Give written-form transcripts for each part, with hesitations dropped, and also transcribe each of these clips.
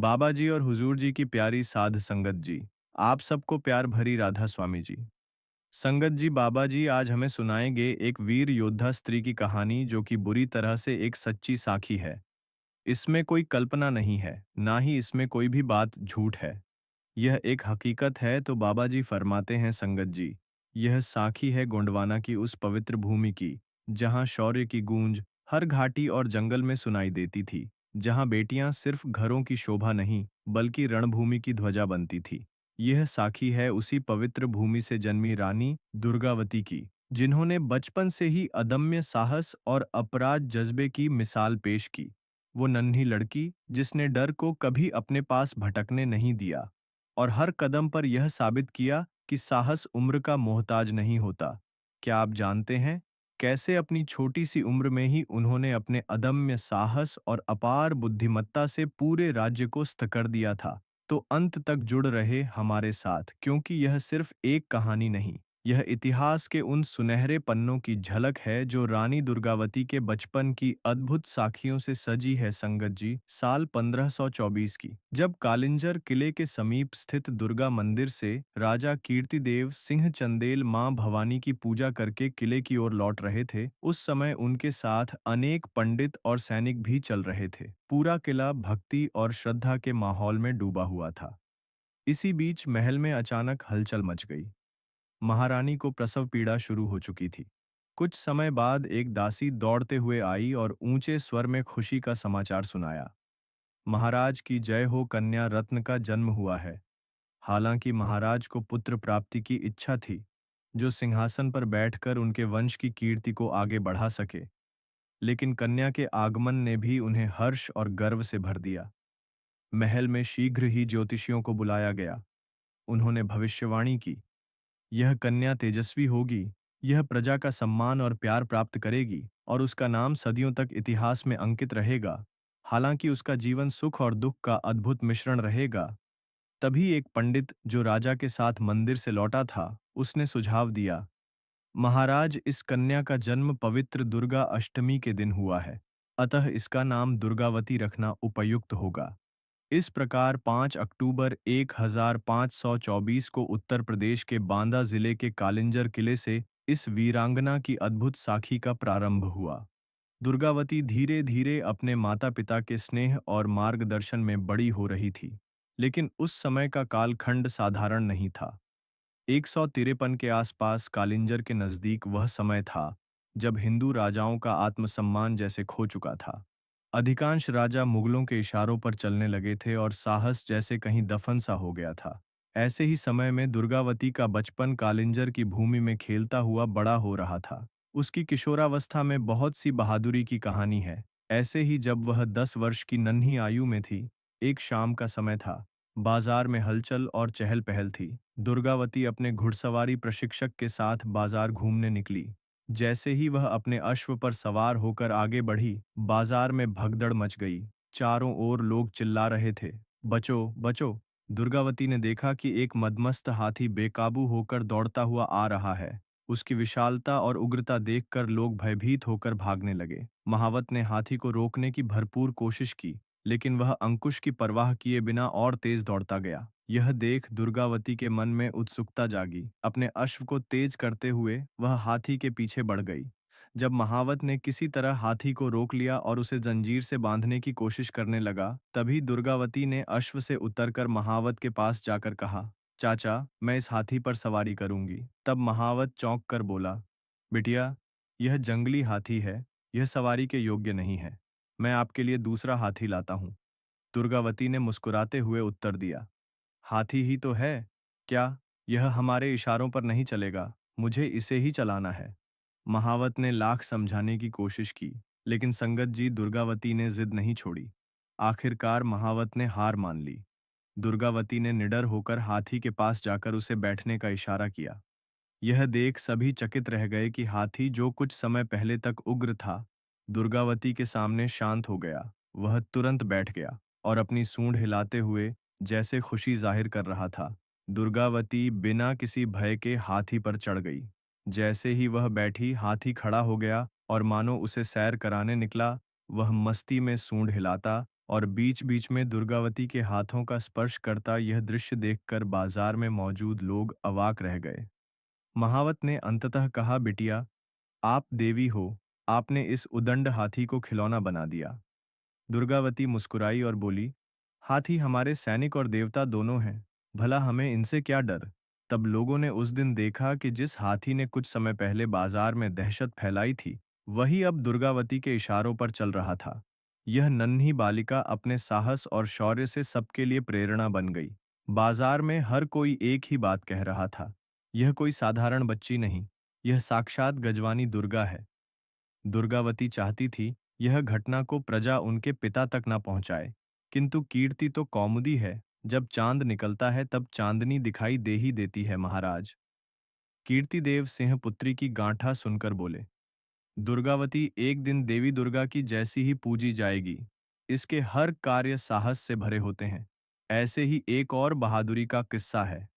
बाबा जी और हुजूर जी की प्यारी साध संगत जी, आप सबको प्यार भरी राधा स्वामी जी। संगत जी, बाबा जी आज हमें सुनाएंगे एक वीर योद्धा स्त्री की कहानी जो कि बुरी तरह से एक सच्ची साखी है। इसमें कोई कल्पना नहीं है, ना ही इसमें कोई भी बात झूठ है। यह एक हकीकत है। तो बाबा जी फरमाते हैं, संगत जी, यह साखी है गोंडवाना की उस पवित्र भूमि की, जहां शौर्य की गूंज हर घाटी और जंगल में सुनाई देती थी, जहां बेटियां सिर्फ घरों की शोभा नहीं बल्कि रणभूमि की ध्वजा बनती थी। यह साखी है उसी पवित्र भूमि से जन्मी रानी दुर्गावती की, जिन्होंने बचपन से ही अदम्य साहस और अपराध जज्बे की मिसाल पेश की। वो नन्ही लड़की जिसने डर को कभी अपने पास भटकने नहीं दिया और हर कदम पर यह साबित किया कि साहस उम्र का मोहताज नहीं होता। क्या आप जानते हैं कैसे अपनी छोटी सी उम्र में ही उन्होंने अपने अदम्य साहस और अपार बुद्धिमत्ता से पूरे राज्य को स्थ कर दिया था? तो अंत तक जुड़ रहे हमारे साथ, क्योंकि यह सिर्फ एक कहानी नहीं, यह इतिहास के उन सुनहरे पन्नों की झलक है जो रानी दुर्गावती के बचपन की अद्भुत साखियों से सजी है। संगत जी, साल 1524 की, जब कालिंजर किले के समीप स्थित दुर्गा मंदिर से राजा कीर्तिदेव सिंह चंदेल मां भवानी की पूजा करके किले की ओर लौट रहे थे, उस समय उनके साथ अनेक पंडित और सैनिक भी चल रहे थे। पूरा किला भक्ति और श्रद्धा के माहौल में डूबा हुआ था। इसी बीच महल में अचानक हलचल मच गई। महारानी को प्रसव पीड़ा शुरू हो चुकी थी। कुछ समय बाद एक दासी दौड़ते हुए आई और ऊंचे स्वर में खुशी का समाचार सुनाया। महाराज की जय हो, कन्या रत्न का जन्म हुआ है। हालांकि महाराज को पुत्र प्राप्ति की इच्छा थी, जो सिंहासन पर बैठकर उनके वंश की कीर्ति को आगे बढ़ा सके, लेकिन कन्या के आगमन ने भी उन्हें हर्ष और गर्व से भर दिया। महल में शीघ्र ही ज्योतिषियों को बुलाया गया। उन्होंने भविष्यवाणी की, यह कन्या तेजस्वी होगी, यह प्रजा का सम्मान और प्यार प्राप्त करेगी और उसका नाम सदियों तक इतिहास में अंकित रहेगा। हालांकि उसका जीवन सुख और दुख का अद्भुत मिश्रण रहेगा। तभी एक पंडित जो राजा के साथ मंदिर से लौटा था, उसने सुझाव दिया, महाराज, इस कन्या का जन्म पवित्र दुर्गा अष्टमी के दिन हुआ है, अतः इसका नाम दुर्गावती रखना उपयुक्त होगा। इस प्रकार 5 अक्टूबर 1524 को उत्तर प्रदेश के बांदा जिले के कालिंजर किले से इस वीरांगना की अद्भुत साखी का प्रारंभ हुआ। दुर्गावती धीरे धीरे अपने माता पिता के स्नेह और मार्गदर्शन में बड़ी हो रही थी, लेकिन उस समय का कालखंड साधारण नहीं था। 153 के आसपास कालिंजर के नजदीक वह समय था जब हिंदू राजाओं का आत्मसम्मान जैसे खो चुका था। अधिकांश राजा मुगलों के इशारों पर चलने लगे थे और साहस जैसे कहीं दफन सा हो गया था। ऐसे ही समय में दुर्गावती का बचपन कालिंजर की भूमि में खेलता हुआ बड़ा हो रहा था। उसकी किशोरावस्था में बहुत सी बहादुरी की कहानी है। ऐसे ही जब वह 10 वर्ष की नन्ही आयु में थी, एक शाम का समय था। बाजार में हलचल और चहल पहल थी। दुर्गावती अपने घुड़सवारी प्रशिक्षक के साथ बाजार घूमने निकली। जैसे ही वह अपने अश्व पर सवार होकर आगे बढ़ी, बाजार में भगदड़ मच गई। चारों ओर लोग चिल्ला रहे थे, बचो बचो। दुर्गावती ने देखा कि एक मदमस्त हाथी बेकाबू होकर दौड़ता हुआ आ रहा है। उसकी विशालता और उग्रता देखकर लोग भयभीत होकर भागने लगे। महावत ने हाथी को रोकने की भरपूर कोशिश की, लेकिन वह अंकुश की परवाह किए बिना और तेज दौड़ता गया। यह देख दुर्गावती के मन में उत्सुकता जागी। अपने अश्व को तेज करते हुए वह हाथी के पीछे बढ़ गई। जब महावत ने किसी तरह हाथी को रोक लिया और उसे जंजीर से बांधने की कोशिश करने लगा, तभी दुर्गावती ने अश्व से उतरकर महावत के पास जाकर कहा, चाचा, मैं इस हाथी पर सवारी करूंगी। तब महावत चौंक कर बोला, बिटिया, यह जंगली हाथी है, यह सवारी के योग्य नहीं है। मैं आपके लिए दूसरा हाथी लाता हूँ। दुर्गावती ने मुस्कुराते हुए उत्तर दिया, हाथी ही तो है, क्या यह हमारे इशारों पर नहीं चलेगा? मुझे इसे ही चलाना है। महावत ने लाख समझाने की कोशिश की, लेकिन संगत जी, दुर्गावती ने जिद नहीं छोड़ी। आखिरकार महावत ने हार मान ली। दुर्गावती ने निडर होकर हाथी के पास जाकर उसे बैठने का इशारा किया। यह देख सभी चकित रह गए कि हाथी, जो कुछ समय पहले तक उग्र था, दुर्गावती के सामने शांत हो गया। वह तुरंत बैठ गया और अपनी सूंड हिलाते हुए जैसे खुशी जाहिर कर रहा था। दुर्गावती बिना किसी भय के हाथी पर चढ़ गई। जैसे ही वह बैठी, हाथी खड़ा हो गया और मानो उसे सैर कराने निकला। वह मस्ती में सूंड हिलाता, और बीच बीच में दुर्गावती के हाथों का स्पर्श करता यह दृश्य देखकर बाजार में मौजूद लोग अवाक रह गए। महावत ने अंततः कहा, बिटिया, आप देवी हो, आपने इस उदंड हाथी को खिलौना बना दिया। दुर्गावती मुस्कुराई और बोली, हाथी हमारे सैनिक और देवता दोनों हैं, भला हमें इनसे क्या डर। तब लोगों ने उस दिन देखा कि जिस हाथी ने कुछ समय पहले बाजार में दहशत फैलाई थी, वही अब दुर्गावती के इशारों पर चल रहा था। यह नन्ही बालिका अपने साहस और शौर्य से सबके लिए प्रेरणा बन गई। बाजार में हर कोई एक ही बात कह रहा था, यह कोई साधारण बच्ची नहीं, यह साक्षात गजवानी दुर्गा है। दुर्गावती चाहती थी यह घटना को प्रजा उनके पिता तक न पहुंचाए, किंतु कीर्ति तो कौमुदी है, जब चांद निकलता है तब चांदनी दिखाई दे ही देती है महाराज। कीर्तिदेव सिंह पुत्री की गांठा सुनकर बोले, दुर्गावती एक दिन देवी दुर्गा की जैसी ही पूजी जाएगी। इसके हर कार्य साहस से भरे होते हैं। ऐसे ही एक और बहादुरी का किस्सा है।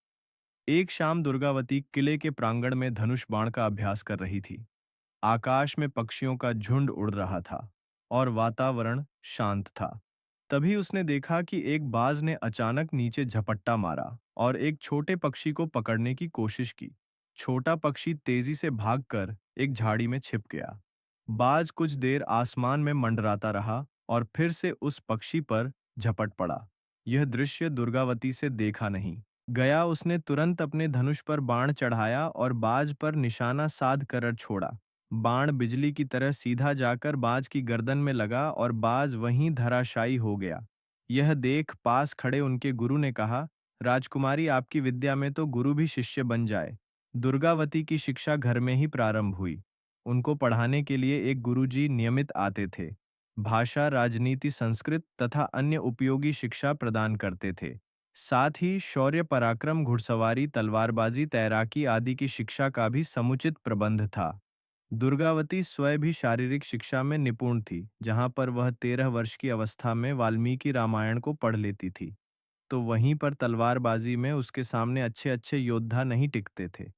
एक शाम दुर्गावती किले के प्रांगण में धनुष बाण का अभ्यास कर रही थी। आकाश में पक्षियों का झुंड उड़ रहा था और वातावरण शांत था। तभी उसने देखा कि एक बाज ने अचानक नीचे झपट्टा मारा और एक छोटे पक्षी को पकड़ने की कोशिश की। छोटा पक्षी तेजी से भागकर एक झाड़ी में छिप गया। बाज कुछ देर आसमान में मंडराता रहा और फिर से उस पक्षी पर झपट पड़ा। यह दृश्य दुर्गावती से देखा नहीं गया। उसने तुरंत अपने धनुष पर बाण चढ़ाया और बाज पर निशाना साध कर छोड़ा। बाण बिजली की तरह सीधा जाकर बाज की गर्दन में लगा और बाज वहीं धराशायी हो गया। यह देख पास खड़े उनके गुरु ने कहा, राजकुमारी, आपकी विद्या में तो गुरु भी शिष्य बन जाए। दुर्गावती की शिक्षा घर में ही प्रारंभ हुई। उनको पढ़ाने के लिए एक गुरुजी नियमित आते थे। भाषा, राजनीति, संस्कृत तथा अन्य उपयोगी शिक्षा प्रदान करते थे। साथ ही शौर्य पराक्रम, घुड़सवारी, तलवारबाजी, तैराकी आदि की शिक्षा का भी समुचित प्रबंध था। दुर्गावती स्वयं भी शारीरिक शिक्षा में निपुण थी। जहां पर वह 13 वर्ष की अवस्था में वाल्मीकि रामायण को पढ़ लेती थी, तो वहीं पर तलवारबाजी में उसके सामने अच्छे अच्छे योद्धा नहीं टिकते थे।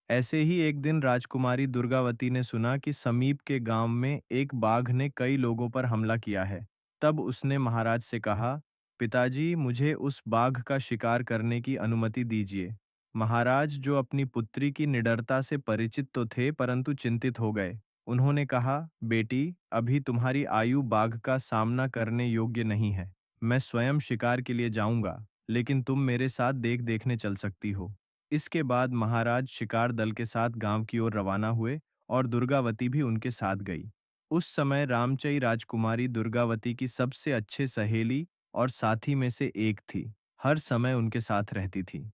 ऐसे ही एक दिन राजकुमारी दुर्गावती ने सुना कि समीप के गांव में एक बाघ ने कई लोगों पर हमला किया है। तब उसने महाराज से कहा, पिताजी, मुझे उस बाघ का शिकार करने की अनुमति दीजिए। महाराज, जो अपनी पुत्री की निडरता से परिचित तो थे परंतु चिंतित हो गए। उन्होंने कहा, बेटी, अभी तुम्हारी आयु बाघ का सामना करने योग्य नहीं है। मैं स्वयं शिकार के लिए जाऊंगा, लेकिन तुम मेरे साथ देखने चल सकती हो। इसके बाद महाराज शिकार दल के साथ गांव की ओर रवाना हुए और दुर्गावती भी उनके साथ गई। उस समय रामचई राजकुमारी दुर्गावती की सबसे अच्छे सहेली और साथी में से एक थी। हर समय उनके साथ रहती थी।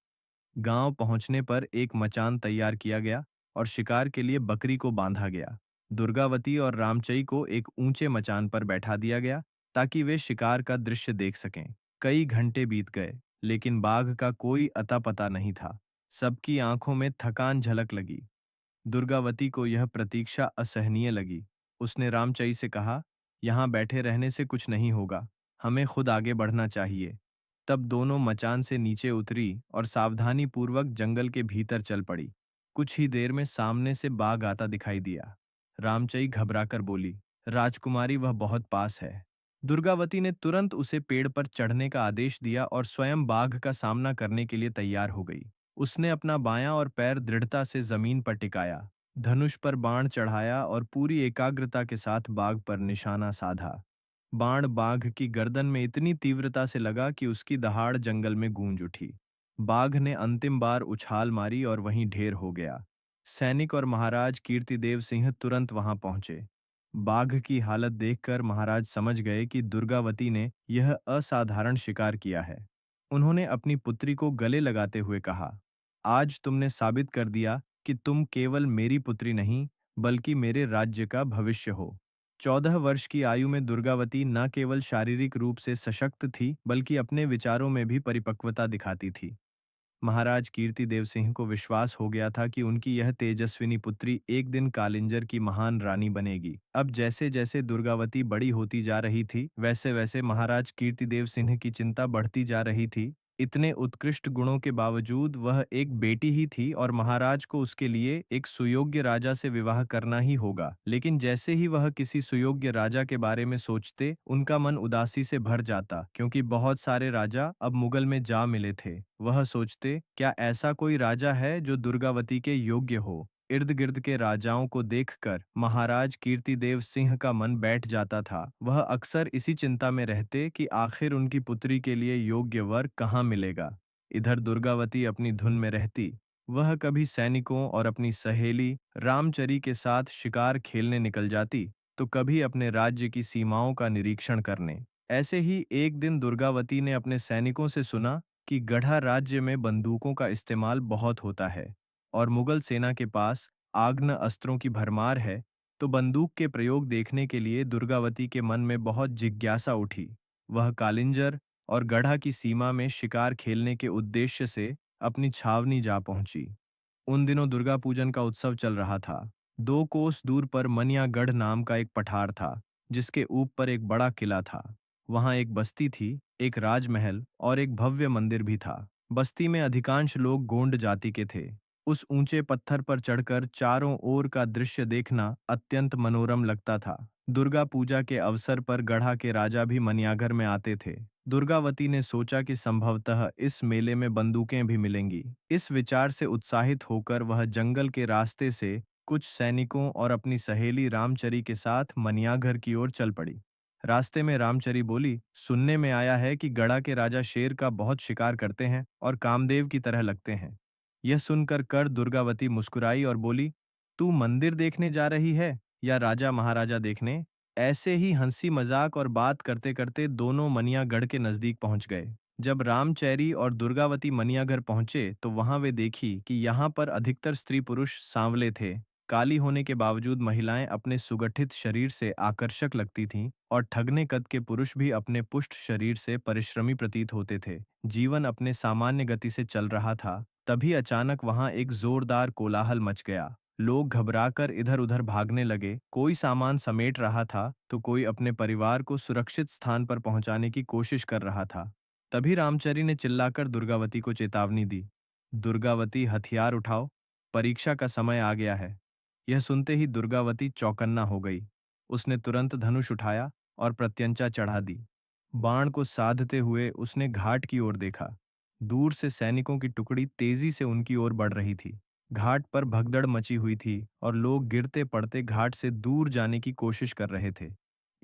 गांव पहुंचने पर एक मचान तैयार किया गया और शिकार के लिए बकरी को बांधा गया। दुर्गावती और रामचई को एक ऊंचे मचान पर बैठा दिया गया ताकि वे शिकार का दृश्य देख सकें। कई घंटे बीत गए, लेकिन बाघ का कोई अता पता नहीं था। सबकी आंखों में थकान झलक लगी। दुर्गावती को यह प्रतीक्षा असहनीय लगी। उसने रामचई से कहा, यहाँ बैठे रहने से कुछ नहीं होगा, हमें खुद आगे बढ़ना चाहिए। तब दोनों मचान से नीचे उतरी और सावधानी पूर्वक जंगल के भीतर चल पड़ी। कुछ ही देर में सामने से बाघ आता दिखाई दिया। रामचई घबराकर बोली, राजकुमारी, वह बहुत पास है। दुर्गावती ने तुरंत उसे पेड़ पर चढ़ने का आदेश दिया और स्वयं बाघ का सामना करने के लिए तैयार हो गई। उसने अपना बायां और पैर दृढ़ता से जमीन पर टिकाया, धनुष पर बाण चढ़ाया और पूरी एकाग्रता के साथ बाघ पर निशाना साधा। बाण बाघ की गर्दन में इतनी तीव्रता से लगा कि उसकी दहाड़ जंगल में गूंज उठी। बाघ ने अंतिम बार उछाल मारी और वहीं ढेर हो गया। सैनिक और महाराज कीर्तिदेव सिंह तुरंत वहां पहुंचे। बाघ की हालत देखकर महाराज समझ गए कि दुर्गावती ने यह असाधारण शिकार किया है। उन्होंने अपनी पुत्री को गले लगाते हुए कहा, आज तुमने साबित कर दिया कि तुम केवल मेरी पुत्री नहीं, बल्कि मेरे राज्य का भविष्य हो। 14 वर्ष की आयु में दुर्गावती न केवल शारीरिक रूप से सशक्त थी, बल्कि अपने विचारों में भी परिपक्वता दिखाती थी। महाराज कीर्तिदेव सिंह को विश्वास हो गया था कि उनकी यह तेजस्विनी पुत्री एक दिन कालिंजर की महान रानी बनेगी। अब जैसे जैसे दुर्गावती बड़ी होती जा रही थी, वैसे वैसे महाराज कीर्तिदेव सिंह की चिंता बढ़ती जा रही थी। इतने उत्कृष्ट गुणों के बावजूद वह एक बेटी ही थी और महाराज को उसके लिए एक सुयोग्य राजा से विवाह करना ही होगा। लेकिन जैसे ही वह किसी सुयोग्य राजा के बारे में सोचते, उनका मन उदासी से भर जाता, क्योंकि बहुत सारे राजा अब मुगल में जा मिले थे। वह सोचते, क्या ऐसा कोई राजा है जो दुर्गावती के योग्य हो? इर्द गिर्द के राजाओं को देखकर महाराज कीर्तिदेव सिंह का मन बैठ जाता था। वह अक्सर इसी चिंता में रहते कि आखिर उनकी पुत्री के लिए योग्य वर कहाँ मिलेगा। इधर दुर्गावती अपनी धुन में रहती। वह कभी सैनिकों और अपनी सहेली रामचरी के साथ शिकार खेलने निकल जाती, तो कभी अपने राज्य की सीमाओं का निरीक्षण करने। ऐसे ही एक दिन दुर्गावती ने अपने सैनिकों से सुना कि गढ़ा राज्य में बंदूकों का इस्तेमाल बहुत होता है और मुगल सेना के पास आग्न अस्त्रों की भरमार है, तो बंदूक के प्रयोग देखने के लिए दुर्गावती के मन में बहुत जिज्ञासा उठी। वह कालिंजर और गढ़ा की सीमा में शिकार खेलने के उद्देश्य से अपनी छावनी जा पहुंची। उन दिनों दुर्गा पूजन का उत्सव चल रहा था। 2 कोस दूर पर मनियागढ़ नाम का एक पठार था, जिसके ऊपर एक बड़ा किला था। वहां एक बस्ती थी, एक राजमहल और एक भव्य मंदिर भी था। बस्ती में अधिकांश लोग गोंड जाति के थे। उस ऊंचे पत्थर पर चढ़कर चारों ओर का दृश्य देखना अत्यंत मनोरम लगता था। दुर्गा पूजा के अवसर पर गढ़ा के राजा भी मनियागढ़ में आते थे। दुर्गावती ने सोचा कि संभवतः इस मेले में बंदूकें भी मिलेंगी। इस विचार से उत्साहित होकर वह जंगल के रास्ते से कुछ सैनिकों और अपनी सहेली रामचरी के साथ मनियागढ़ की ओर चल पड़ी। रास्ते में रामचरी बोली, सुनने में आया है कि गढ़ा के राजा शेर का बहुत शिकार करते हैं और कामदेव की तरह लगते हैं। यह सुनकर कर दुर्गावती मुस्कुराई और बोली, तू मंदिर देखने जा रही है या राजा महाराजा देखने? ऐसे ही हंसी मजाक और बात करते करते दोनों मनियागढ़ के नजदीक पहुंच गए। जब रामचैरी और दुर्गावती मनियागढ़ पहुंचे तो वहां वे देखी कि यहाँ पर अधिकतर स्त्री पुरुष सांवले थे। काली होने के बावजूद महिलाएं अपने सुगठित शरीर से आकर्षक लगती थीं और ठगने कद के पुरुष भी अपने पुष्ट शरीर से परिश्रमी प्रतीत होते थे। जीवन अपने सामान्य गति से चल रहा था, तभी अचानक वहां एक जोरदार कोलाहल मच गया। लोग घबराकर इधर-उधर भागने लगे, कोई सामान समेट रहा था, तो कोई अपने परिवार को सुरक्षित स्थान पर पहुंचाने की कोशिश कर रहा था। तभी रामचरी ने चिल्लाकर दुर्गावती को चेतावनी दी। दुर्गावती, हथियार उठाओ, परीक्षा का समय आ गया है। यह सुनते ही दुर्गावती चौकन्ना हो गई। उसने तुरंत धनुष उठाया और प्रत्यंचा चढ़ा दी। बाण को साधते हुए उसने घाट की ओर देखा। दूर से सैनिकों की टुकड़ी तेजी से उनकी ओर बढ़ रही थी। घाट पर भगदड़ मची हुई थी और लोग गिरते पड़ते घाट से दूर जाने की कोशिश कर रहे थे।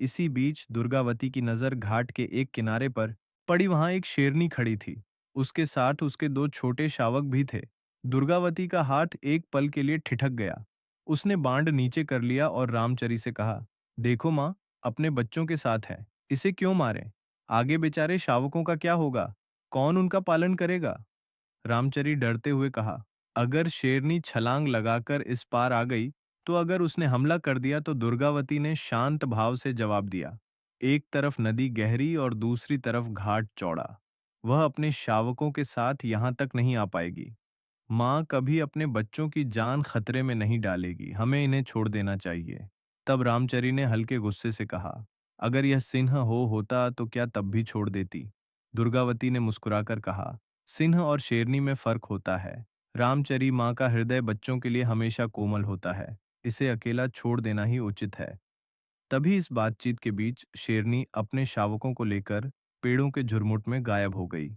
इसी बीच दुर्गावती की नजर घाट के एक किनारे पर पड़ी। वहां एक शेरनी खड़ी थी। उसके साथ उसके 2 छोटे शावक भी थे। दुर्गावती का हाथ एक पल के लिए ठिठक गया। उसने बांड नीचे कर लिया और रामचरी से कहा, देखो माँ, अपने बच्चों के साथ है, इसे क्यों मारें? आगे बेचारे शावकों का क्या होगा? कौन उनका पालन करेगा? रामचरी डरते हुए कहा, अगर शेरनी छलांग लगाकर इस पार आ गई, तो अगर उसने हमला कर दिया? तो दुर्गावती ने शांत भाव से जवाब दिया, एक तरफ नदी गहरी और दूसरी तरफ घाट चौड़ा। वह अपने शावकों के साथ यहां तक नहीं आ पाएगी। माँ कभी अपने बच्चों की जान खतरे में नहीं डालेगी, हमें इन्हें छोड़ देना चाहिए। तब रामचरी ने हल्के गुस्से से कहा, अगर यह सिंह होता तो क्या तब भी छोड़ देती? दुर्गावती ने मुस्कुराकर कहा, सिंह और शेरनी में फर्क होता है। रामचरी, माँ का हृदय बच्चों के लिए हमेशा कोमल होता है, इसे अकेला छोड़ देना ही उचित है। तभी इस बातचीत के बीच शेरनी अपने शावकों को लेकर पेड़ों के झुरमुट में गायब हो गई।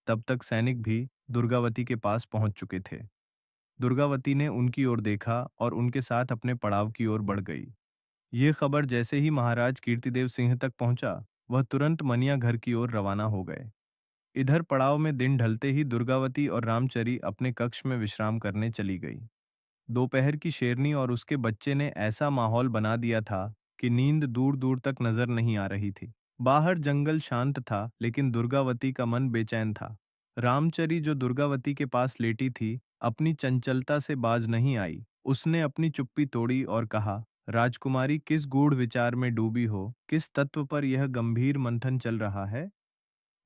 तब तक सैनिक भी दुर्गावती के पास पहुंच चुके थे। दुर्गावती ने उनकी ओर देखा और उनके साथ अपने पड़ाव की ओर बढ़ गई। ये खबर जैसे ही महाराज कीर्तिदेव सिंह तक पहुंचा, वह तुरंत मनिया घर की ओर रवाना हो गए। इधर पड़ाव में दिन ढलते ही दुर्गावती और रामचरी अपने कक्ष में विश्राम करने चली गई। दोपहर की शेरनी और उसके बच्चे ने ऐसा माहौल बना दिया था कि नींद दूर दूर तक नजर नहीं आ रही थी। बाहर जंगल शांत था, लेकिन दुर्गावती का मन बेचैन था। रामचरी, जो दुर्गावती के पास लेटी थी, अपनी चंचलता से बाज नहीं आई। उसने अपनी चुप्पी तोड़ी और कहा, राजकुमारी, किस गूढ़ विचार में डूबी हो? किस तत्व पर यह गंभीर मंथन चल रहा है?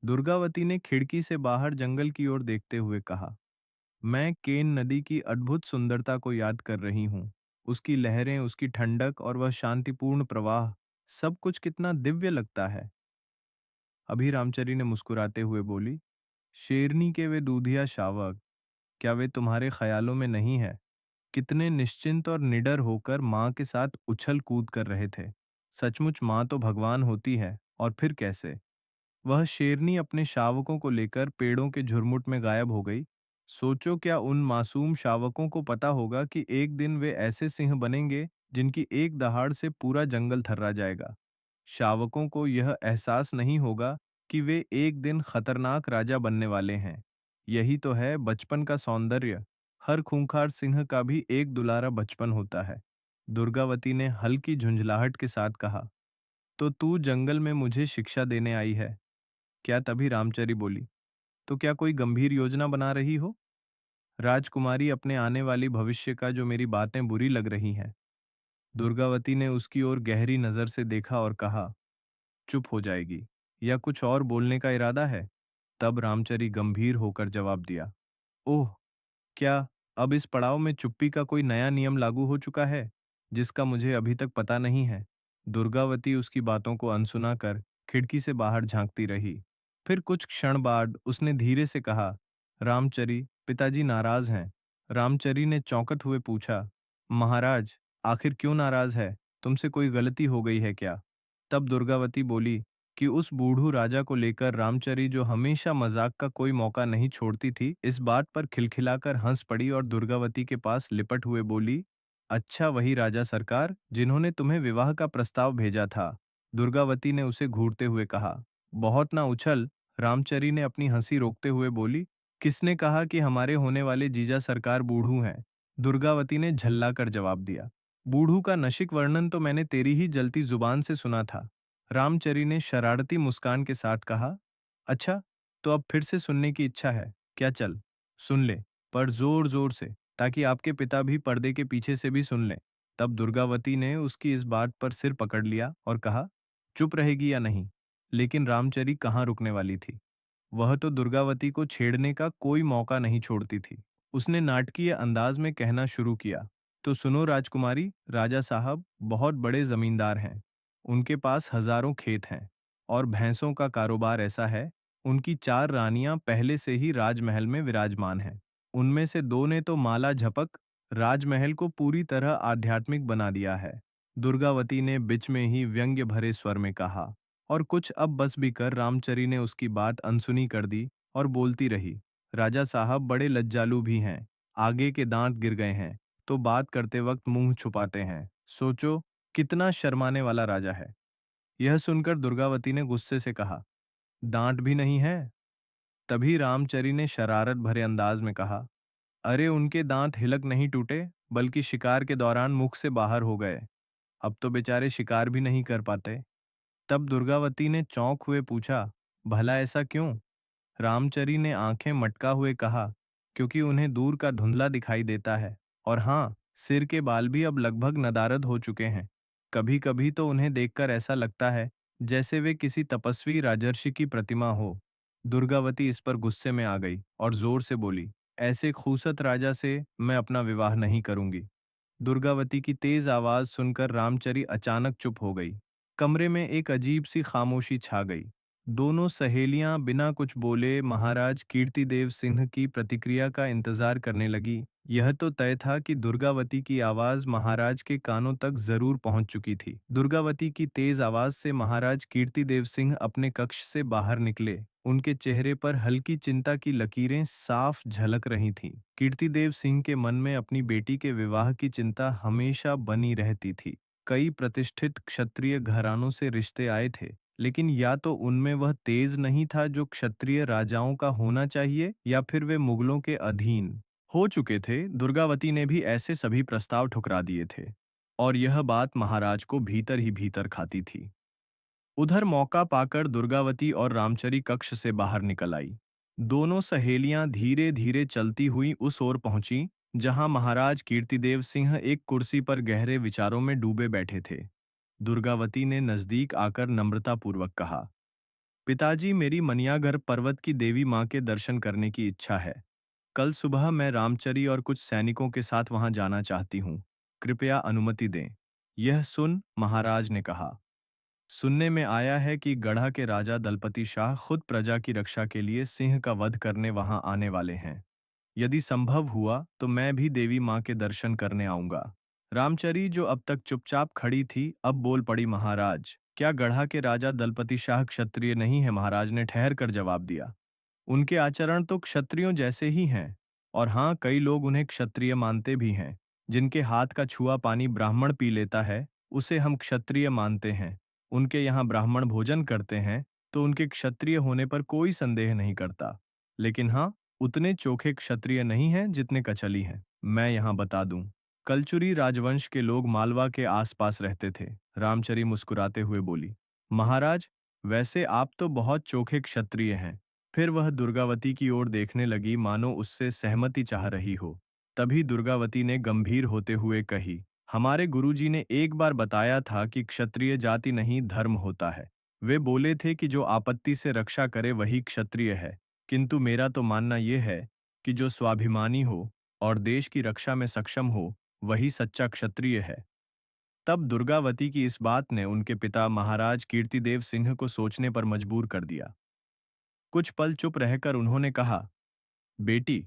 दुर्गावती ने खिड़की से बाहर जंगल की ओर देखते हुए कहा, मैं केन नदी की अद्भुत सुंदरता को याद कर रही हूँ। उसकी लहरें, उसकी ठंडक और वह शांतिपूर्ण प्रवाह, सब कुछ कितना दिव्य लगता है। अभी रामचरी ने मुस्कुराते हुए बोली, शेरनी के वे दूधिया शावक, क्या वे तुम्हारे ख्यालों में नहीं है? कितने निश्चिंत और निडर होकर माँ के साथ उछल कूद कर रहे थे। सचमुच माँ तो भगवान होती है, और फिर कैसे? वह शेरनी अपने शावकों को लेकर पेड़ों के झुरमुट में गायब हो गई। सोचो, क्या उन मासूम शावकों को पता होगा कि एक दिन वे ऐसे सिंह बनेंगे जिनकी एक दहाड़ से पूरा जंगल थर्रा जाएगा। शावकों को यह एहसास नहीं होगा कि वे एक दिन खतरनाक राजा बनने वाले हैं। यही तो है बचपन का सौंदर्य। हर खूंखार सिंह का भी एक दुलारा बचपन होता है। दुर्गावती ने हल्की झुंझलाहट के साथ कहा। तो तू जंगल में मुझे शिक्षा देने आई है क्या? तभी रामचरी बोली। तो क्या कोई गंभीर योजना बना रही हो? राजकुमारी, अपने आने वाली भविष्य का जो मेरी बातें बुरी लग रही हैं। दुर्गावती ने उसकी ओर गहरी नजर से देखा और कहा, चुप हो जाएगी या कुछ और बोलने का इरादा है? तब रामचरी गंभीर होकर जवाब दिया, ओह, क्या अब इस पड़ाव में चुप्पी का कोई नया नियम लागू हो चुका है जिसका मुझे अभी तक पता नहीं है? दुर्गावती उसकी बातों को अनसुना कर खिड़की से बाहर झांकती रही। फिर कुछ क्षण बाद उसने धीरे से कहा, रामचरी, पिताजी नाराज हैं। रामचरी ने चौंकत हुए पूछा, महाराज, आखिर क्यों नाराज है? तुमसे कोई गलती हो गई है क्या? तब दुर्गावती बोली कि उस बूढ़ू राजा को लेकर रामचरी, जो हमेशा मजाक का कोई मौका नहीं छोड़ती थी, इस बात पर खिलखिलाकर हंस पड़ी और दुर्गावती के पास लिपट हुए बोली, अच्छा, वही राजा सरकार जिन्होंने तुम्हें विवाह का प्रस्ताव भेजा था। दुर्गावती ने उसे घूरते हुए कहा। बहुत ना उछल, रामचरी ने अपनी हंसी रोकते हुए बोली, किसने कहा कि हमारे होने वाले जीजा सरकार बूढ़ू हैं? दुर्गावती ने झल्लाकर जवाब दिया, बूढ़ू का नशिक वर्णन तो मैंने तेरी ही जलती जुबान से सुना था। रामचरी ने शरारती मुस्कान के साथ कहा, अच्छा, तो अब फिर से सुनने की इच्छा है क्या? चल, सुन ले, पर जोर जोर से, ताकि आपके पिता भी पर्दे के पीछे से भी सुन लें। तब दुर्गावती ने उसकी इस बात पर सिर पकड़ लिया और कहा, चुप रहेगी या नहीं? लेकिन रामचरी कहाँ रुकने वाली थी। वह तो दुर्गावती को छेड़ने का कोई मौका नहीं छोड़ती थी। उसने नाटकीय अंदाज में कहना शुरू किया, तो सुनो राजकुमारी, राजा साहब बहुत बड़े जमींदार हैं। उनके पास हजारों खेत हैं और भैंसों का कारोबार ऐसा है, उनकी 4 रानियां पहले से ही राजमहल में विराजमान हैं। उनमें से 2 ने तो माला झपक राजमहल को पूरी तरह आध्यात्मिक बना दिया है। दुर्गावती ने बीच में ही व्यंग्य भरे स्वर में कहा, और कुछ अब बस भी कर रामचरी ने उसकी बात अनसुनी कर दी और बोलती रही, राजा साहब बड़े लज्जालू भी हैं, आगे के दांत गिर गए हैं, तो बात करते वक्त मुंह छुपाते हैं। सोचो, कितना शर्माने वाला राजा है। यह सुनकर दुर्गावती ने गुस्से से कहा, दांत भी नहीं है? तभी रामचरी ने शरारत भरे अंदाज में कहा, अरे, उनके दांत हिलक नहीं टूटे, बल्कि शिकार के दौरान मुख से बाहर हो गए। अब तो बेचारे शिकार भी नहीं कर पाते। तब दुर्गावती ने चौंक हुए पूछा, भला ऐसा क्यों? रामचरी ने आंखें मटका हुए कहा, क्योंकि उन्हें दूर का धुंधला दिखाई देता है, और हाँ, सिर के बाल भी अब लगभग नदारद हो चुके हैं। कभी कभी तो उन्हें देखकर ऐसा लगता है जैसे वे किसी तपस्वी राजर्षि की प्रतिमा हो। दुर्गावती इस पर गुस्से में आ गई और जोर से बोली, ऐसे खूसत राजा से मैं अपना विवाह नहीं करूंगी। दुर्गावती की तेज आवाज सुनकर रामचरी अचानक चुप हो गई। कमरे में एक अजीब सी खामोशी छा गई। दोनों सहेलियां बिना कुछ बोले महाराज कीर्तिदेव सिंह की प्रतिक्रिया का इंतजार करने लगी। यह तो तय था कि दुर्गावती की आवाज महाराज के कानों तक जरूर पहुंच चुकी थी। दुर्गावती की तेज आवाज से महाराज कीर्तिदेव सिंह अपने कक्ष से बाहर निकले। उनके चेहरे पर हल्की चिंता की लकीरें साफ झलक रही थीं। कीर्तिदेव सिंह के मन में अपनी बेटी के विवाह की चिंता हमेशा बनी रहती थी। कई प्रतिष्ठित क्षत्रिय घरानों से रिश्ते आए थे, लेकिन या तो उनमें वह तेज नहीं था जो क्षत्रिय राजाओं का होना चाहिए, या फिर वे मुगलों के अधीन हो चुके थे। दुर्गावती ने भी ऐसे सभी प्रस्ताव ठुकरा दिए थे, और यह बात महाराज को भीतर ही भीतर खाती थी। उधर मौका पाकर दुर्गावती और रामचरी कक्ष से बाहर निकल आई। दोनों सहेलियां धीरे धीरे चलती हुई उस ओर पहुंची जहां महाराज कीर्तिदेव सिंह एक कुर्सी पर गहरे विचारों में डूबे बैठे थे। दुर्गावती ने नजदीक आकर नम्रतापूर्वक कहा, पिताजी, मेरी मनियागढ़ पर्वत की देवी माँ के दर्शन करने की इच्छा है। कल सुबह मैं रामचरी और कुछ सैनिकों के साथ वहां जाना चाहती हूँ। कृपया अनुमति दें। यह सुन महाराज ने कहा, सुनने में आया है कि गढ़ा के राजा दलपति शाह खुद प्रजा की रक्षा के लिए सिंह का वध करने वहां आने वाले हैं। यदि संभव हुआ तो मैं भी देवी माँ के दर्शन करने आऊंगा। रामचरी, जो अब तक चुपचाप खड़ी थी, अब बोल पड़ी। महाराज, क्या गढ़ा के राजा दलपति शाह क्षत्रिय नहीं है? महाराज ने ठहर कर जवाब दिया। उनके आचरण तो क्षत्रियों जैसे ही हैं। और हाँ, कई लोग उन्हें क्षत्रिय मानते भी हैं। जिनके हाथ का छुआ पानी ब्राह्मण पी लेता है, उसे हम क्षत्रिय मानते हैं। उनके यहाँ ब्राह्मण भोजन करते हैं, तो उनके क्षत्रिय होने पर कोई संदेह नहीं करता। लेकिन हाँ, उतने चोखे क्षत्रिय नहीं हैं जितने कचली हैं। मैं यहाँ बता दूं, कलचुरी राजवंश के लोग मालवा के आसपास रहते थे। रामचरी मुस्कुराते हुए बोली। महाराज, वैसे आप तो बहुत चोखे क्षत्रिय हैं। फिर वह दुर्गावती की ओर देखने लगी, मानो उससे सहमति चाह रही हो। तभी दुर्गावती ने गंभीर होते हुए कही, हमारे गुरुजी ने एक बार बताया था कि क्षत्रिय जाति नहीं, धर्म होता है। वे बोले थे कि जो आपत्ति से रक्षा करे वही क्षत्रिय है। किंतु मेरा तो मानना यह है कि जो स्वाभिमानी हो और देश की रक्षा में सक्षम हो, वही सच्चा क्षत्रिय है। तब दुर्गावती की इस बात ने उनके पिता महाराज कीर्तिदेव सिंह को सोचने पर मजबूर कर दिया। कुछ पल चुप रहकर उन्होंने कहा, बेटी,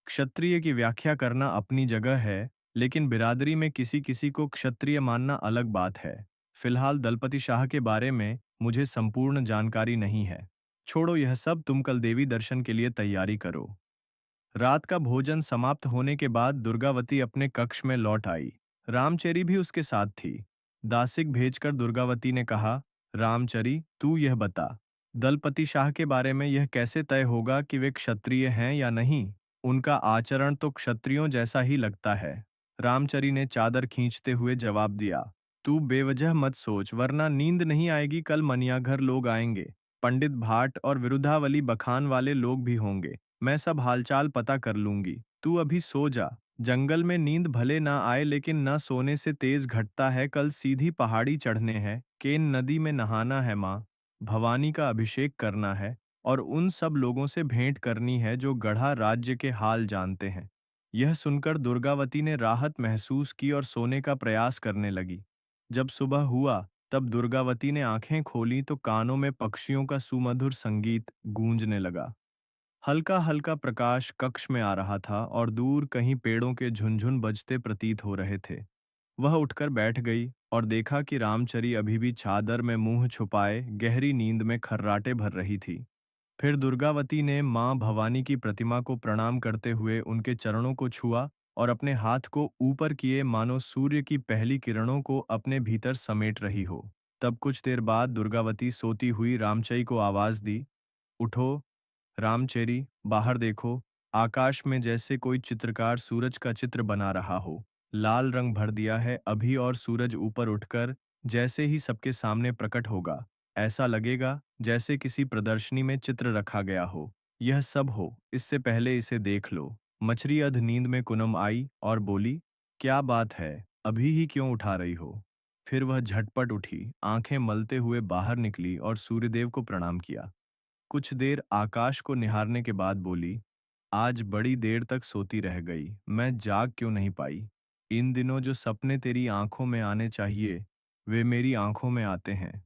क्षत्रिय की व्याख्या करना अपनी जगह है, लेकिन बिरादरी में किसी किसी को क्षत्रिय मानना अलग बात है। फिलहाल दलपति शाह के बारे में मुझे संपूर्ण जानकारी नहीं है। छोड़ो यह सब, तुम कल देवी दर्शन के लिए तैयारी करो। रात का भोजन समाप्त होने के बाद दुर्गावती अपने कक्ष में लौट आई। रामचरी भी उसके साथ थी। दासिक भेजकर दुर्गावती ने कहा, रामचरी, तू यह बता, दलपति शाह के बारे में यह कैसे तय होगा कि वे क्षत्रिय हैं या नहीं? उनका आचरण तो क्षत्रियों जैसा ही लगता है। रामचरी ने चादर खींचते हुए जवाब दिया, तू बेवजह मत सोच, वरना नींद नहीं आएगी। कल मनियाघर लोग आएंगे, पंडित भाट और विरुद्धावली बखान वाले लोग भी होंगे। मैं सब हालचाल पता कर लूंगी। तू अभी सो जा। जंगल में नींद भले ना आए, लेकिन न सोने से तेज घटता है। कल सीधी पहाड़ी चढ़ने हैं, केन नदी में नहाना है, माँ भवानी का अभिषेक करना है और उन सब लोगों से भेंट करनी है जो गढ़ा राज्य के हाल जानते हैं। यह सुनकर दुर्गावती ने राहत महसूस की और सोने का प्रयास करने लगी। जब सुबह हुआ, तब दुर्गावती ने आंखें खोली तो कानों में पक्षियों का सुमधुर संगीत गूंजने लगा। हल्का हल्का प्रकाश कक्ष में आ रहा था और दूर कहीं पेड़ों के झुनझुन बजते प्रतीत हो रहे थे। वह उठकर बैठ गई और देखा कि रामचरी अभी भी चादर में मुंह छुपाए गहरी नींद में खर्राटे भर रही थी। फिर दुर्गावती ने मां भवानी की प्रतिमा को प्रणाम करते हुए उनके चरणों को छुआ और अपने हाथ को ऊपर किए, मानो सूर्य की पहली किरणों को अपने भीतर समेट रही हो। तब कुछ देर बाद दुर्गावती सोती हुई रामचई को आवाज दी, उठो रामचेरी, बाहर देखो। आकाश में जैसे कोई चित्रकार सूरज का चित्र बना रहा हो। लाल रंग भर दिया है अभी और सूरज ऊपर उठकर जैसे ही सबके सामने प्रकट होगा, ऐसा लगेगा जैसे किसी प्रदर्शनी में चित्र रखा गया हो। यह सब हो, इससे पहले इसे देख लो। मछली अध नींद में कुनम आई और बोली, क्या बात है, अभी ही क्यों उठा रही हो? फिर वह झटपट उठी, आंखें मलते हुए बाहर निकली और सूर्यदेव को प्रणाम किया। कुछ देर आकाश को निहारने के बाद बोली, आज बड़ी देर तक सोती रह गई, मैं जाग क्यों नहीं पाई? इन दिनों जो सपने तेरी आंखों में आने चाहिए, वे मेरी आंखों में आते हैं।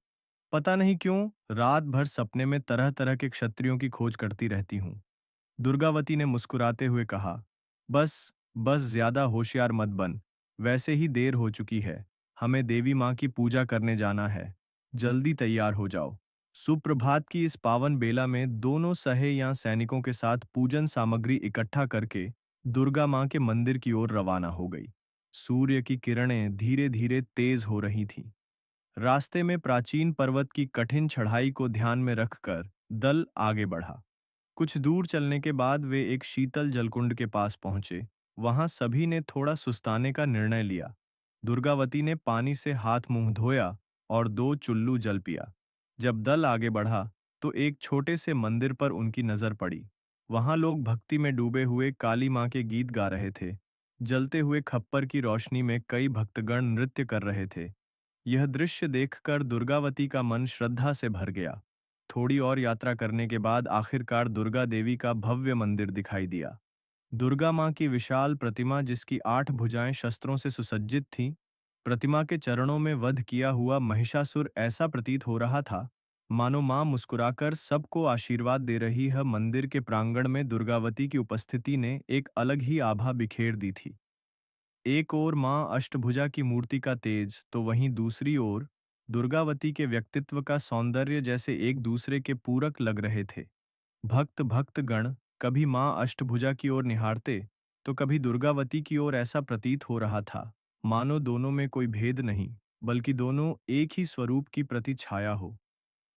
पता नहीं क्यों, रात भर सपने में तरह तरह के क्षत्रियों की खोज करती रहती हूँ। दुर्गावती ने मुस्कुराते हुए कहा, बस, बस ज्यादा होशियार मत बन। वैसे ही देर हो चुकी है, हमें देवी माँ की पूजा करने जाना है। जल्दी तैयार हो जाओ। सुप्रभात की इस पावन बेला में दोनों सहे या सैनिकों के साथ पूजन सामग्री इकट्ठा करके दुर्गा माँ के मंदिर की ओर रवाना हो गई। सूर्य की किरणें धीरे धीरे तेज हो रही थीं। रास्ते में प्राचीन पर्वत की कठिन चढ़ाई को ध्यान में रखकर दल आगे बढ़ा। कुछ दूर चलने के बाद वे एक शीतल जलकुंड के पास पहुंचे। वहां सभी ने थोड़ा सुस्ताने का निर्णय लिया। दुर्गावती ने पानी से हाथ मुंह धोया और 2 चुल्लू जल पिया। जब दल आगे बढ़ा तो एक छोटे से मंदिर पर उनकी नजर पड़ी। वहां लोग भक्ति में डूबे हुए काली मां के गीत गा रहे थे। जलते हुए खप्पर की रोशनी में कई भक्तगण नृत्य कर रहे थे। यह दृश्य देखकर दुर्गावती का मन श्रद्धा से भर गया। थोड़ी और यात्रा करने के बाद आखिरकार दुर्गा देवी का भव्य मंदिर दिखाई दिया। दुर्गा माँ की विशाल प्रतिमा, जिसकी 8 भुजाएं शस्त्रों से सुसज्जित थीं, प्रतिमा के चरणों में वध किया हुआ महिषासुर ऐसा प्रतीत हो रहा था, मानो मां मुस्कुराकर सबको आशीर्वाद दे रही है। मंदिर के प्रांगण में दुर्गावती की उपस्थिति ने एक अलग ही आभा बिखेर दी थी। एक ओर मां अष्टभुजा की मूर्ति का तेज, तो वहीं दूसरी ओर दुर्गावती के व्यक्तित्व का सौंदर्य जैसे एक दूसरे के पूरक लग रहे थे। भक्त गण कभी मां अष्टभुजा की ओर निहारते, तो कभी दुर्गावती की ओर। ऐसा प्रतीत हो रहा था मानो दोनों में कोई भेद नहीं, बल्कि दोनों एक ही स्वरूप की प्रतिछाया हो।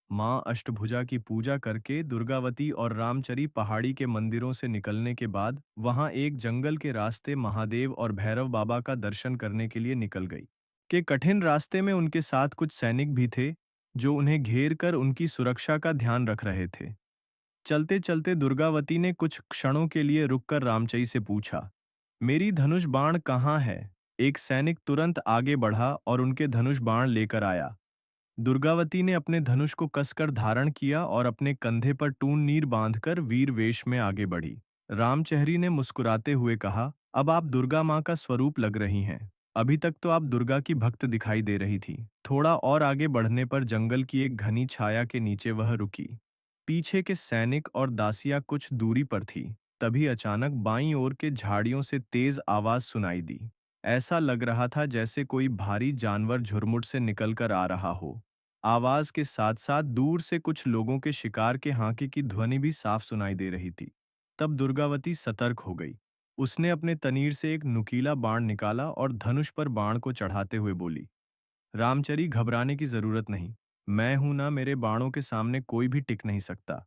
मां अष्टभुजा की पूजा करके दुर्गावती और रामचरी पहाड़ी के मंदिरों से निकलने के बाद वहां एक जंगल के रास्ते महादेव और भैरव बाबा का दर्शन करने के लिए निकल गई। के कठिन रास्ते में उनके साथ कुछ सैनिक भी थे, जो उन्हें घेर कर उनकी सुरक्षा का ध्यान रख रहे थे। चलते चलते दुर्गावती ने कुछ क्षणों के लिए रुककर रामचई से पूछा, मेरी धनुष बाण कहाँ है? एक सैनिक तुरंत आगे बढ़ा और उनके धनुष बाण लेकर आया। दुर्गावती ने अपने धनुष को कसकर धारण किया और अपने कंधे पर टून नीर बांधकर वीर वेश में आगे बढ़ी। रामचहरी ने मुस्कुराते हुए कहा, अब आप दुर्गा माँ का स्वरूप लग रही हैं। अभी तक तो आप दुर्गा की भक्त दिखाई दे रही थी। थोड़ा और आगे बढ़ने पर जंगल की एक घनी छाया के नीचे वह रुकी। पीछे के सैनिक और दासियां कुछ दूरी पर थी। तभी अचानक बाईं ओर के झाड़ियों से तेज आवाज सुनाई दी। ऐसा लग रहा था जैसे कोई भारी जानवर झुरमुट से निकलकर आ रहा हो। आवाज के साथ साथ दूर से कुछ लोगों के शिकार के हांके की ध्वनि भी साफ सुनाई दे रही थी। तब दुर्गावती सतर्क हो गई। उसने अपने तनीर से एक नुकीला बाण निकाला और धनुष पर बाण को चढ़ाते हुए बोली, रामचरी, घबराने की जरूरत नहीं। मैं हूं ना, मेरे बाणों के सामने कोई भी टिक नहीं सकता।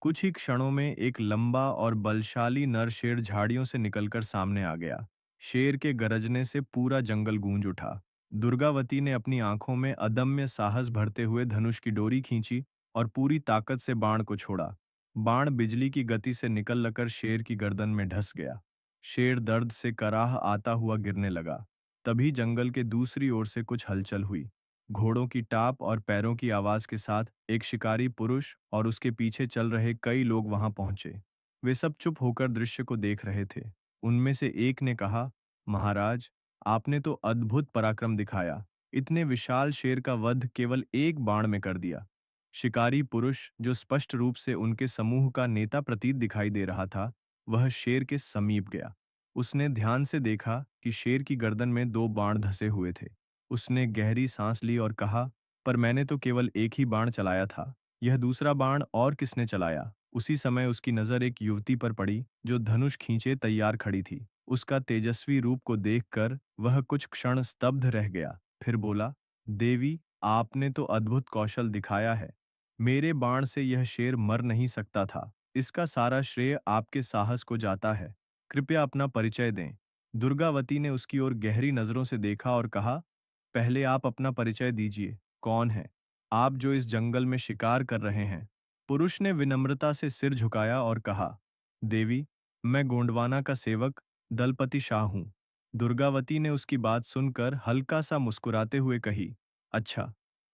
कुछ ही क्षणों में एक लंबा और बलशाली नर शेर झाड़ियों से निकलकर सामने आ गया। शेर के गरजने से पूरा जंगल गूंज उठा। दुर्गावती ने अपनी आंखों में अदम्य साहस भरते हुए धनुष की डोरी खींची और पूरी ताकत से बाण को छोड़ा। बाण बिजली की गति से निकल कर शेर की गर्दन में ढस गया। शेर दर्द से कराह आता हुआ गिरने लगा। तभी जंगल के दूसरी ओर से कुछ हलचल हुई। घोड़ों की टाप और पैरों की आवाज के साथ एक शिकारी पुरुष और उसके पीछे चल रहे कई लोग वहां पहुंचे। वे सब चुप होकर दृश्य को देख रहे थे। उनमें से एक ने कहा, महाराज, आपने तो अद्भुत पराक्रम दिखाया। इतने विशाल शेर का वध केवल एक बाण में कर दिया। शिकारी पुरुष, जो स्पष्ट रूप से उनके समूह का नेता प्रतीत दिखाई दे रहा था, वह शेर के समीप गया। उसने ध्यान से देखा कि शेर की गर्दन में दो बाण धंसे हुए थे। उसने गहरी सांस ली और कहा, पर मैंने तो केवल एक ही बाण चलाया था। यह दूसरा बाण और किसने चलाया? उसी समय उसकी नजर एक युवती पर पड़ी, जो धनुष खींचे तैयार खड़ी थी। उसका तेजस्वी रूप को देखकर वह कुछ क्षण स्तब्ध रह गया, फिर बोला, देवी, आपने तो अद्भुत कौशल दिखाया है। मेरे बाण से यह शेर मर नहीं सकता था। इसका सारा श्रेय आपके साहस को जाता है। कृपया अपना परिचय दें। दुर्गावती ने उसकी ओर गहरी नजरों से देखा और कहा, पहले आप अपना परिचय दीजिए। कौन है आप जो इस जंगल में शिकार कर रहे हैं? पुरुष ने विनम्रता से सिर झुकाया और कहा, देवी, मैं गोंडवाना का सेवक दलपति शाह हूं। दुर्गावती ने उसकी बात सुनकर हल्का सा मुस्कुराते हुए कही, अच्छा,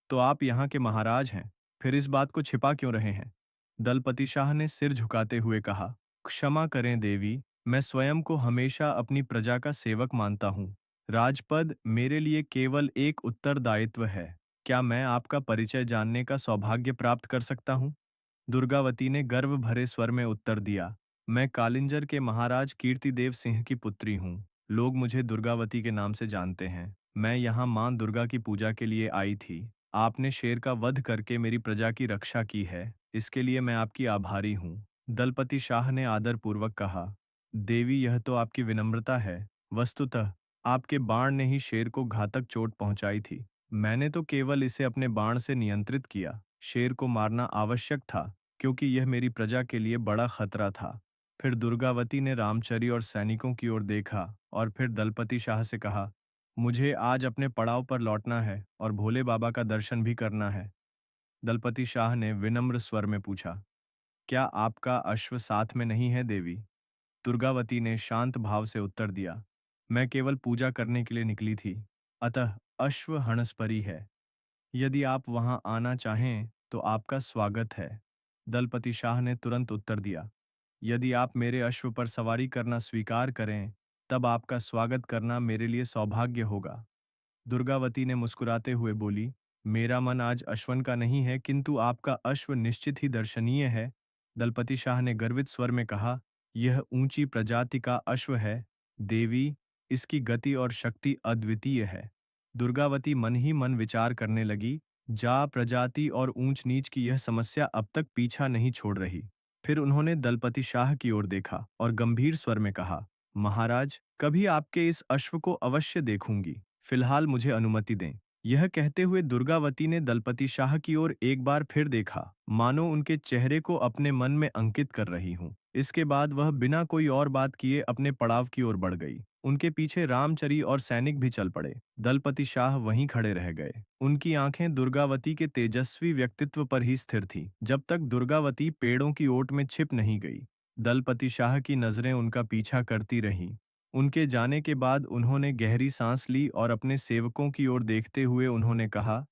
तो आप यहाँ के महाराज हैं। फिर इस बात को छिपा क्यों रहे हैं? दलपति शाह ने सिर झुकाते हुए कहा, क्षमा करें देवी, मैं स्वयं को हमेशा अपनी प्रजा का सेवक मानता हूँ। राजपद मेरे लिए केवल एक उत्तरदायित्व है। क्या मैं आपका परिचय जानने का सौभाग्य प्राप्त कर सकता हूँ? दुर्गावती ने गर्व भरे स्वर में उत्तर दिया, मैं कालिंजर के महाराज कीर्तिदेव सिंह की पुत्री हूँ। लोग मुझे दुर्गावती के नाम से जानते हैं। मैं यहाँ मां दुर्गा की पूजा के लिए आई थी। आपने शेर का वध करके मेरी प्रजा की रक्षा की है, इसके लिए मैं आपकी आभारी हूँ। दलपति शाह ने आदरपूर्वक कहा, देवी, यह तो आपकी विनम्रता है। वस्तुतः आपके बाण ने ही शेर को घातक चोट पहुंचाई थी। मैंने तो केवल इसे अपने बाण से नियंत्रित किया। शेर को मारना आवश्यक था, क्योंकि यह मेरी प्रजा के लिए बड़ा खतरा था। फिर दुर्गावती ने रामचरी और सैनिकों की ओर देखा और फिर दलपति शाह से कहा, मुझे आज अपने पड़ाव पर लौटना है और भोले बाबा का दर्शन भी करना है। दलपति शाह ने विनम्र स्वर में पूछा, क्या आपका अश्व साथ में नहीं है देवी? दुर्गावती ने शांत भाव से उत्तर दिया, मैं केवल पूजा करने के लिए निकली थी। अतः अश्व हणस परी है। यदि आप वहां आना चाहें तो आपका स्वागत है। दलपति शाह ने तुरंत उत्तर दिया, यदि आप मेरे अश्व पर सवारी करना स्वीकार करें, तब आपका स्वागत करना मेरे लिए सौभाग्य होगा। दुर्गावती ने मुस्कुराते हुए बोली, मेरा मन आज अश्वन का नहीं है, किंतु आपका अश्व निश्चित ही दर्शनीय है। दलपति शाह ने गर्वित स्वर में कहा, यह ऊंची प्रजाति का अश्व है, देवी, इसकी गति और शक्ति अद्वितीय है। दुर्गावती मन ही मन विचार करने लगी, जा प्रजाति और ऊंच नीच की यह समस्या अब तक पीछा नहीं छोड़ रही। फिर उन्होंने दलपति शाह की ओर देखा और गंभीर स्वर में कहा, महाराज, कभी आपके इस अश्व को अवश्य देखूंगी, फिलहाल मुझे अनुमति दें। यह कहते हुए दुर्गावती ने दलपति शाह की ओर एक बार फिर देखा, मानो उनके चेहरे को अपने मन में अंकित कर रही हूं। इसके बाद वह बिना कोई और बात किए अपने पड़ाव की ओर बढ़ गई। उनके पीछे रामचरी और सैनिक भी चल पड़े। दलपति शाह वहीं खड़े रह गए। उनकी आंखें दुर्गावती के तेजस्वी व्यक्तित्व पर ही स्थिर थीं, जब तक दुर्गावती पेड़ों की ओट में छिप नहीं गई। दलपति शाह की नजरें उनका पीछा करती रहीं। उनके जाने के बाद उन्होंने गहरी सांस ली और अपने सेवकों की ओर देखते हुए उन्होंने कहा,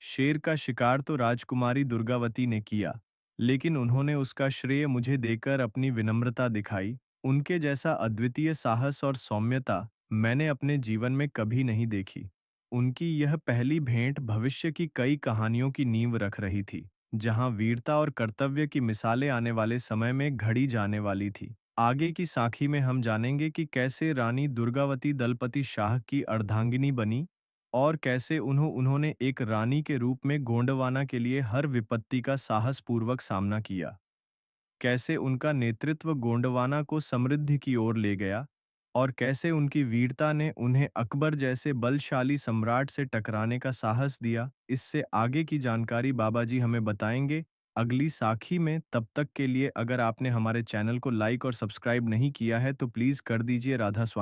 शेर का शिकार तो राजकुमारी दुर्गावती ने किया, लेकिन उन्होंने उसका श्रेय मुझे देकर अपनी विनम्रता दिखाई। उनके जैसा अद्वितीय साहस और सौम्यता मैंने अपने जीवन में कभी नहीं देखी। उनकी यह पहली भेंट भविष्य की कई कहानियों की नींव रख रही थी, जहां वीरता और कर्तव्य की मिसालें आने वाले समय में घड़ी जाने वाली थी। आगे की साखी में हम जानेंगे कि कैसे रानी दुर्गावती दलपति शाह की अर्धांगिनी बनी और कैसे उन्होंने एक रानी के रूप में गोंडवाना के लिए हर विपत्ति का साहसपूर्वक सामना किया। कैसे उनका नेतृत्व गोंडवाना को समृद्धि की ओर ले गया और कैसे उनकी वीरता ने उन्हें अकबर जैसे बलशाली सम्राट से टकराने का साहस दिया। इससे आगे की जानकारी बाबा जी हमें बताएंगे अगली साखी में। तब तक के लिए अगर आपने हमारे चैनल को लाइक और सब्सक्राइब नहीं किया है तो प्लीज़ कर दीजिए। राधा स्वामी।